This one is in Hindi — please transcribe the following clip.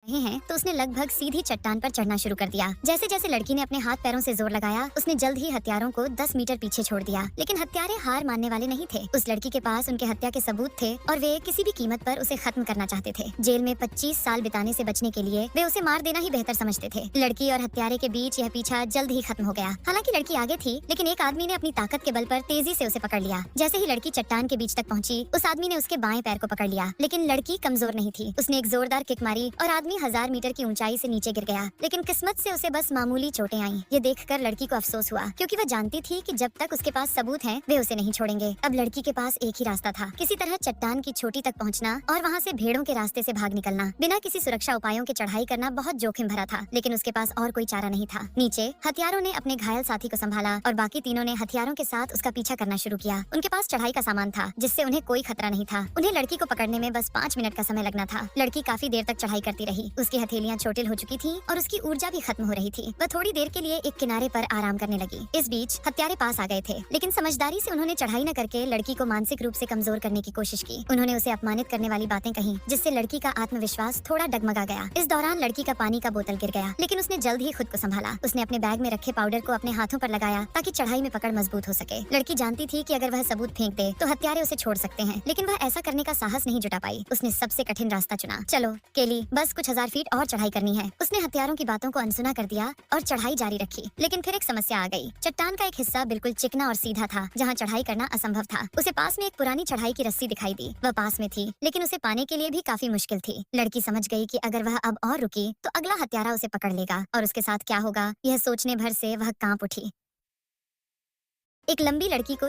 रहे हैं तो उसने लगभग सीधी चट्टान पर चढ़ना शुरू कर दिया। जैसे जैसे लड़की ने अपने हाथ पैरों से जोर लगाया, उसने जल्द ही हत्यारों को 10 मीटर पीछे छोड़ दिया। लेकिन हत्यारे हार मानने वाले नहीं थे। उस लड़की के पास उनके हत्या के सबूत थे और वे किसी भी कीमत पर उसे खत्म करना चाहते थे। जेल में 25 साल बिताने से बचने के लिए वे उसे मार देना ही बेहतर समझते थे। लड़की और हत्यारे के बीच यह पीछा जल्द ही खत्म हो गया। हालांकि लड़की आगे थी, लेकिन एक आदमी ने अपनी ताकत के बल पर तेजी से उसे पकड़ लिया। जैसे ही लड़की चट्टान के बीच तक पहुंची, उस आदमी ने उसके बाएं पैर को पकड़ लिया। लेकिन लड़की कमजोर नहीं थी। उसने एक जोरदार किक मारी और आदमी 1000 मीटर की ऊंचाई से नीचे गिर गया। लेकिन किस्मत से उसे बस मामूली चोटें आईं। ये देखकर लड़की को अफसोस हुआ, क्योंकि वह जानती थी कि जब तक उसके पास सबूत हैं, वे उसे नहीं छोड़ेंगे। अब लड़की के पास एक ही रास्ता था, किसी तरह चट्टान की चोटी तक पहुंचना और वहां से भेड़ों के रास्ते से भाग निकलना। बिना किसी सुरक्षा उपायों के चढ़ाई करना बहुत जोखिम भरा था, लेकिन उसके पास और कोई चारा नहीं था। नीचे हथियारों ने अपने घायल साथी को संभाला और बाकी तीनों ने हथियारों के साथ उसका पीछा करना शुरू किया। उनके पास चढ़ाई का सामान था, जिससे उन्हें कोई खतरा नहीं था। उन्हें लड़की को पकड़ने में बस 5 मिनट का समय लगना था। लड़की काफी देर तक चढ़ाई करती रही। उसकी हथेलियां चोटिल हो चुकी थी और उसकी ऊर्जा भी खत्म हो रही थी। वह थोड़ी देर के लिए एक किनारे पर आराम करने लगी। इस बीच हत्यारे पास आ गए थे, लेकिन समझदारी से उन्होंने चढ़ाई न करके लड़की को मानसिक रूप से कमजोर करने की कोशिश की। उन्होंने उसे अपमानित करने वाली बातें कही, जिससे लड़की का आत्मविश्वास थोड़ा डगमगा गया। इस दौरान लड़की का पानी का बोतल गिर गया, लेकिन उसने जल्द ही खुद को संभाला। उसने अपने बैग में रखे पाउडर को अपने हाथों पर लगाया ताकि चढ़ाई में पकड़ मजबूत हो सके। लड़की जानती थी कि अगर वह सबूत फेंक दे तो हत्यारे उसे छोड़ सकते हैं, लेकिन वह ऐसा करने का साहस नहीं जुटा पाई। उसने सबसे कठिन रास्ता चुना। चलो केली, बस कुछ 1000 फीट और चढ़ाई करनी है। उसने हत्यारों की बातों को अनसुना कर दिया और चढ़ाई जारी रखी। लेकिन फिर एक समस्या आ गई। चट्टान का एक हिस्सा बिल्कुल चिकना और सीधा था, जहाँ चढ़ाई करना असंभव था। उसे पास में एक पुरानी चढ़ाई की रस्सी दिखाई दी। वह पास में थी, लेकिन उसे पाने के लिए भी काफी मुश्किल थी। लड़की समझ गई कि अगर वह अब और रुकी तो अगला हत्यारा उसे पकड़ लेगा और उसके साथ क्या होगा, यह सोचने भर से वह कांप उठी। एक लंबी लड़की को